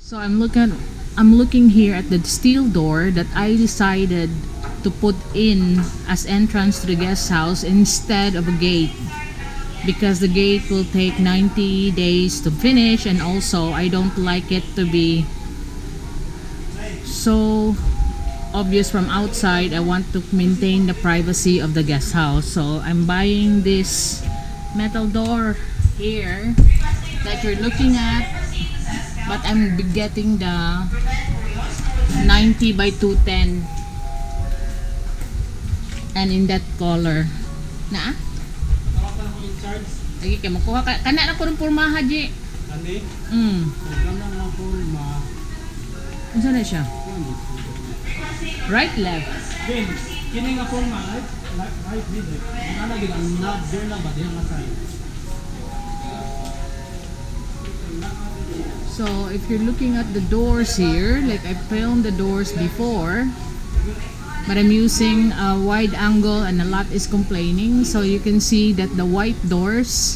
So I'm looking here at the steel door that I decided to put in as entrance to the guest house instead of a gate, because the gate will take 90 days to finish, and also I don't like it to be so obvious from outside. I want to maintain the privacy of the guest house. So I'm buying this metal door here that you're looking at, but I'm getting the 90 by 210 and in that color na lagi kay makuha kana na ko ng pormaha di ani kana na porma unsa na siya right left then kini nga porma right did ana gid ang knob there lang ba diha nga side. So if you're looking at the doors here, like I filmed the doors before, but I'm using a wide angle and a lot is complaining, so you can see that the white doors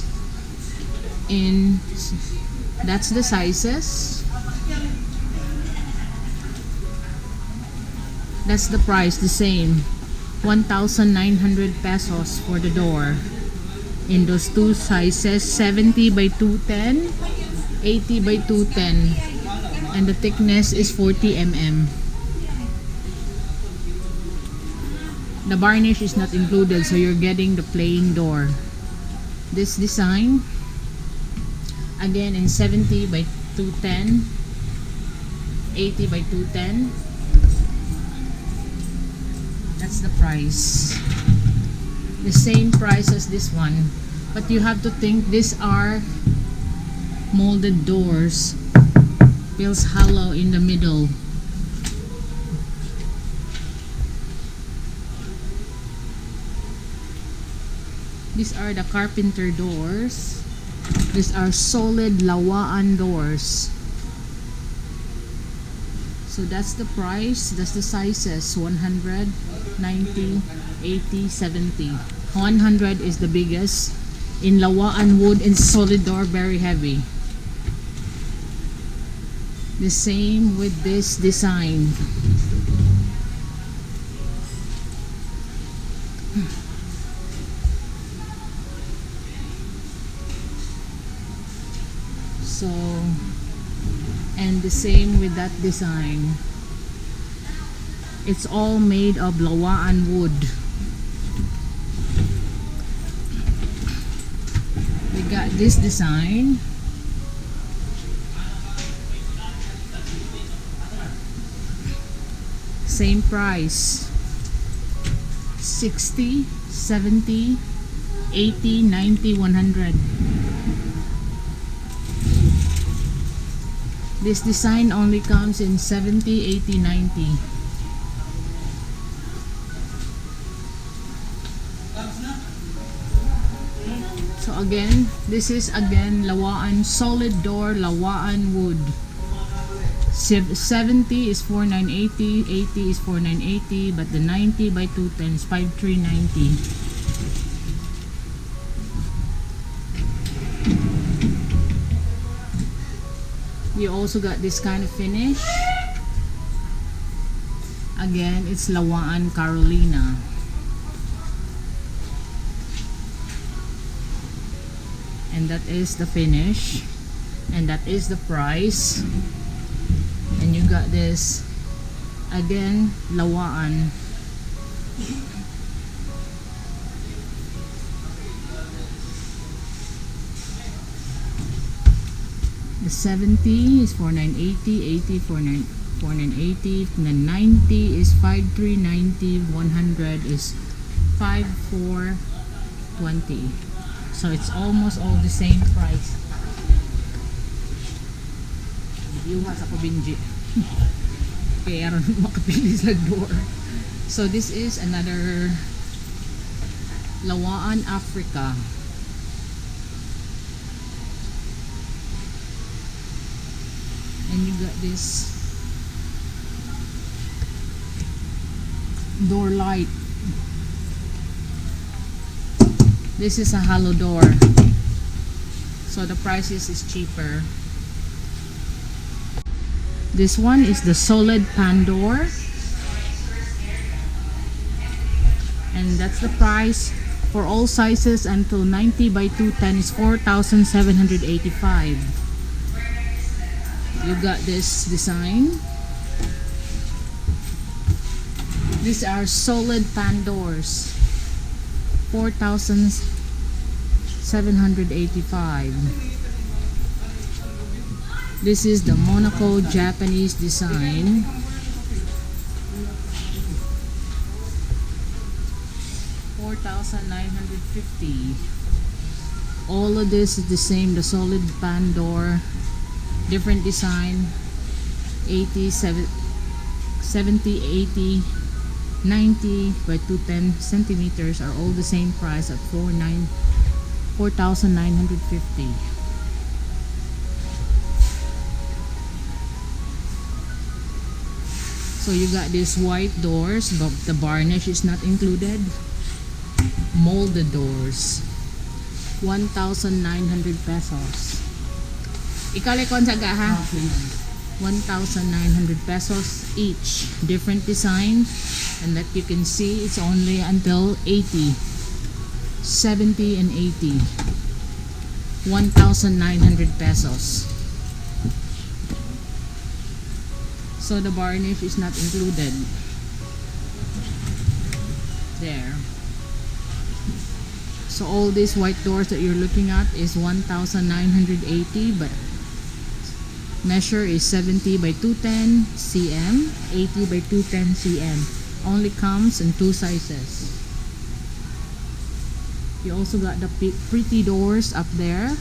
in, that's the sizes, that's the price, the same 1,900 pesos for the door in those two sizes, 70 by 210, 80 by 210, and the thickness is 40 mm. The varnish is not included, so you're getting the plain door. This design again in 70 by 210, 80 by 210. That's the price, the same price as this one, but you have to think these are molded doors. Feels hollow in the middle. These are the carpenter doors. These are solid lawaan doors. So that's the price, that's the sizes, 100, 90, 80, 70. 100 is the biggest in lawaan wood and solid door, very heavy. The same with this design. So, and the same with that design. It's all made of lawaan wood. We got this design. Same price, 60, 70, 80, 90, 100. This design only comes in 70, 80, 90. So again, this is again lawaan solid door, lawaan wood. 70 is 4980, 80 is 4980, but the 90 by 210 is 5390. You also got this kind of finish. Again, it's lawaan Carolina. And that is the finish. And that is the price. And you got this again lawaan. The 70 is 4980, 80 4980, the 90 is 5390, 100 is 5420. So it's almost all the same price. Yuha sa kubinji. Kaya aron makapili sa door. So this is another lawaan Africa. And you got this door light. This is a hollow door, so the prices is cheaper. This one is the solid pan door, and that's the price for all sizes until 90 by 210 is 4,785. You got this design. These are solid pan doors, 4,785. This is the Monaco Japanese design. $4,950. All of this is the same, the solid pan door, different design, 80, 70, 80, 90 by 210 centimeters are all the same price at 4,950. So you got these white doors, but the varnish is not included. Molded doors, 1,900 pesos. Ikalikon sa gaha, 1,900 pesos each. Different design, and that you can see it's only until 80, 70 and 80. 1,900 pesos. So the varnish is not included. There. So all these white doors that you're looking at is 1,980, but measure is 70 by 210 cm, 80 by 210 cm. Only comes in two sizes. You also got the pretty doors up there.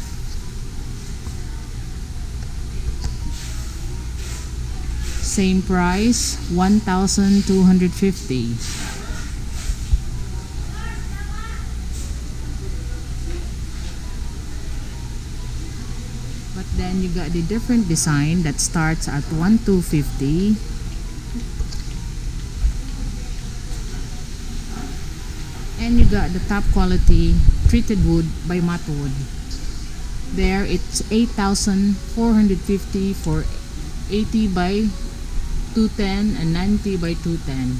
Same price, 1,250. But then you got the different design that starts at 1,250. And you got the top quality treated wood by Mattwood. There it's 8,450 for 80 by 210 and 90 by 210.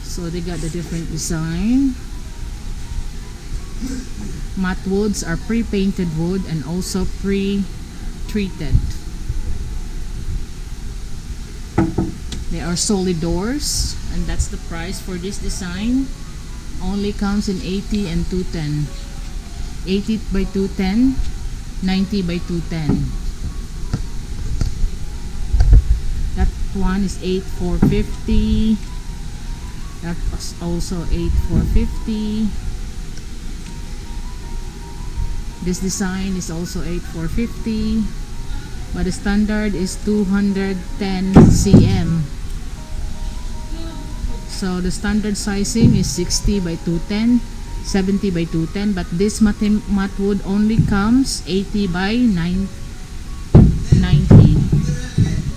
So they got the different design. Matte woods are pre-painted wood and also pre-treated. They are solid doors, and that's the price for this design. Only comes in 80 and 210. 80 by 210, 90 by 210. That one is 8,450. That was also 8,450. This design is also 8,450, but the standard is 210 cm. So the standard sizing is 60 by 210, 70 by 210, but this matte wood only comes 80 by 90.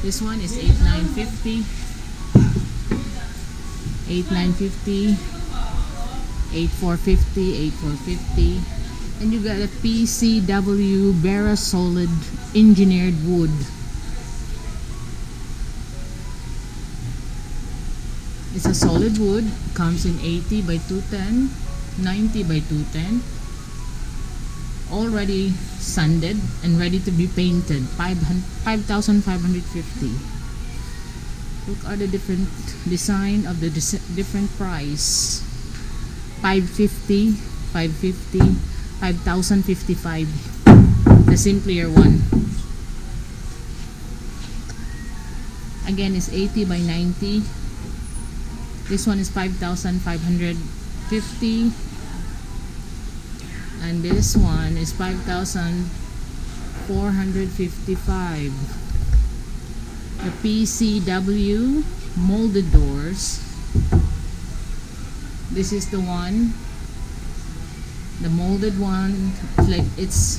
This one is 8,950, 8,950, 8,450, 8,450. And you got a PCW Vera Solid engineered wood. It's a solid wood, comes in 80 by 210, 90 by 210. Already sanded and ready to be painted. 5,550. Look at the different design of the different price. 550, 550, 5,055. The simpler one. Again is 80 by 90. This one is 5,550. And this one is 5,455. The PCW molded doors. This is the one. The molded one, like it's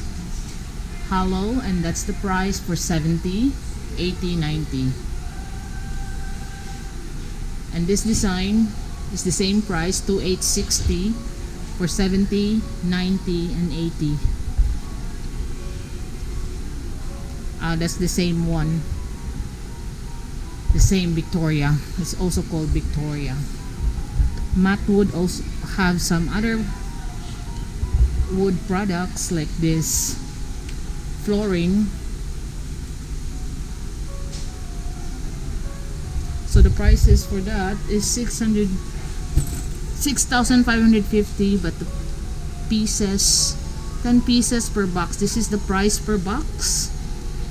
hollow, and that's the price for 70, 80, 90. And this design is the same price, 2,860 for 70, 90, and 80. That's the same one. The same Victoria. It's also called Victoria. Matte Wood also have some other wood products like this flooring. So the prices for that is 6,550, but the pieces, 10 pieces per box. This is the price per box.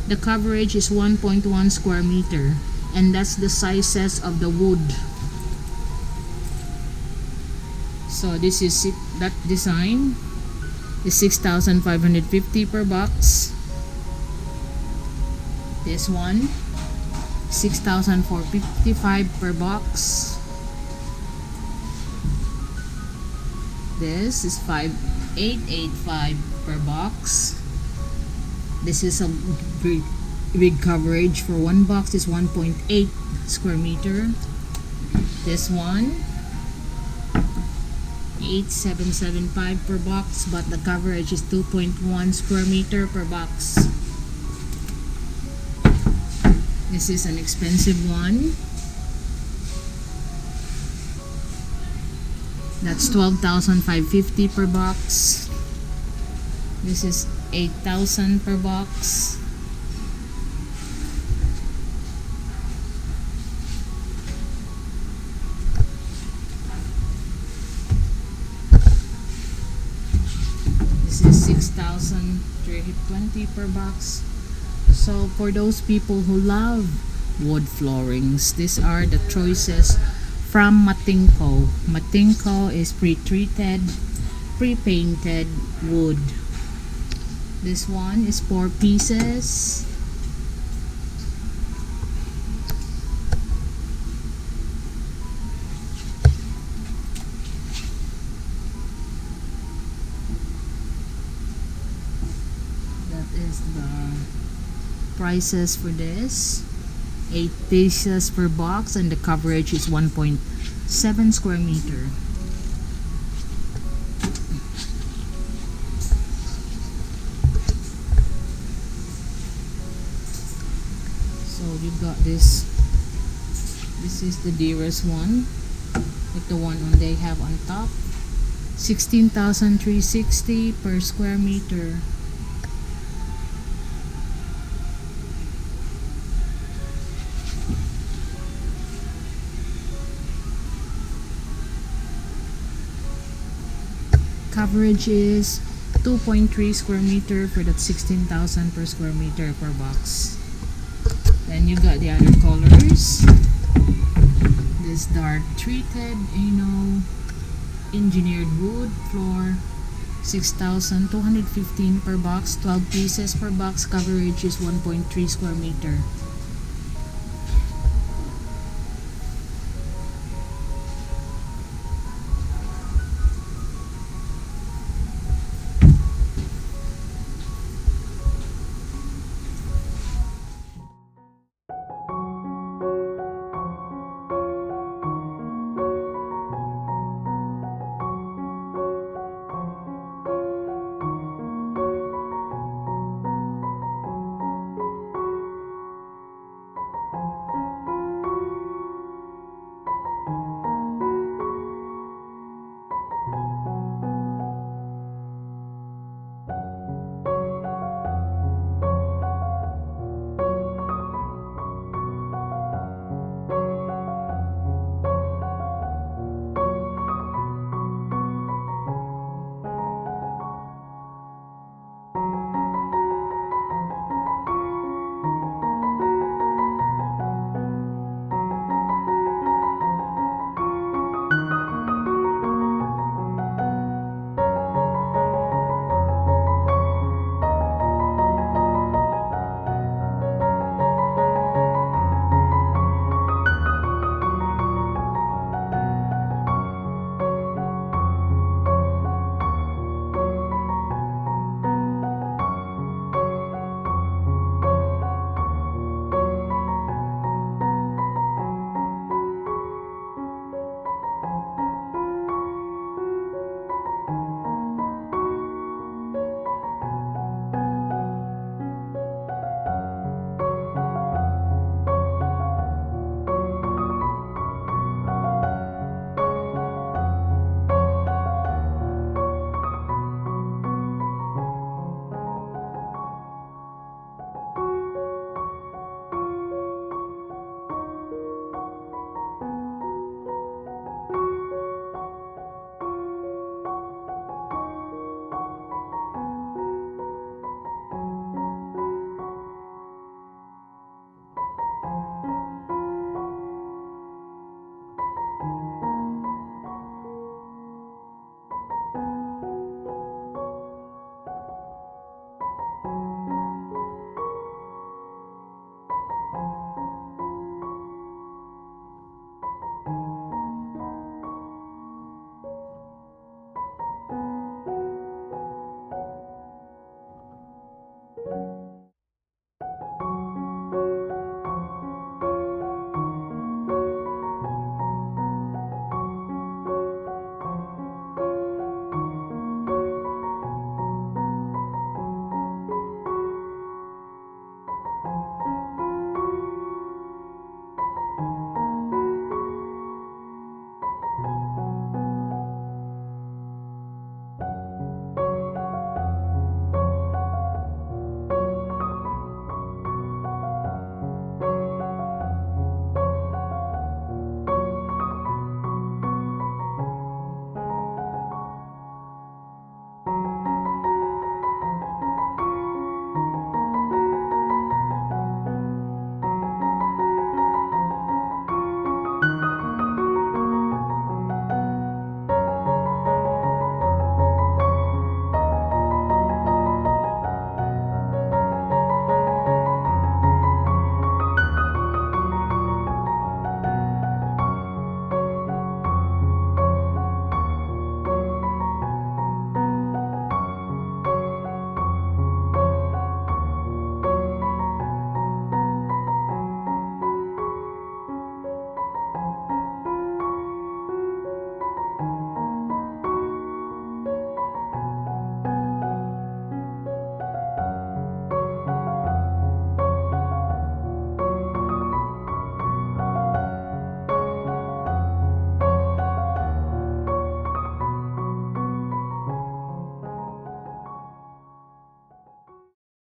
The coverage is 1.1 square meter, and that's the sizes of the wood. So this is it, that design is 6,550 per box. This one 6,455 per box. This is 5,885 per box. This is a big coverage. For one box is 1.8 square meter. This one 8,775 per box, but the coverage is 2.1 square meter per box. This is an expensive one. That's 12,550 per box. This is 8,000 per box. This is 6,320 per box. So for those people who love wood floorings, these are the choices from Matinco. Matinco is pre-treated, pre-painted wood. This one is 4 pieces. That is the prices for this. 8 pieces per box, and the coverage is 1.7 square meter. So you got this. This is the dearest one, like the one they have on top. 16,360 per square meter. Coverage is 2.3 square meter for that 16,000 per square meter per box. Then you got the other colors. This dark treated, engineered wood floor, 6,215 per box, 12 pieces per box. Coverage is 1.3 square meter.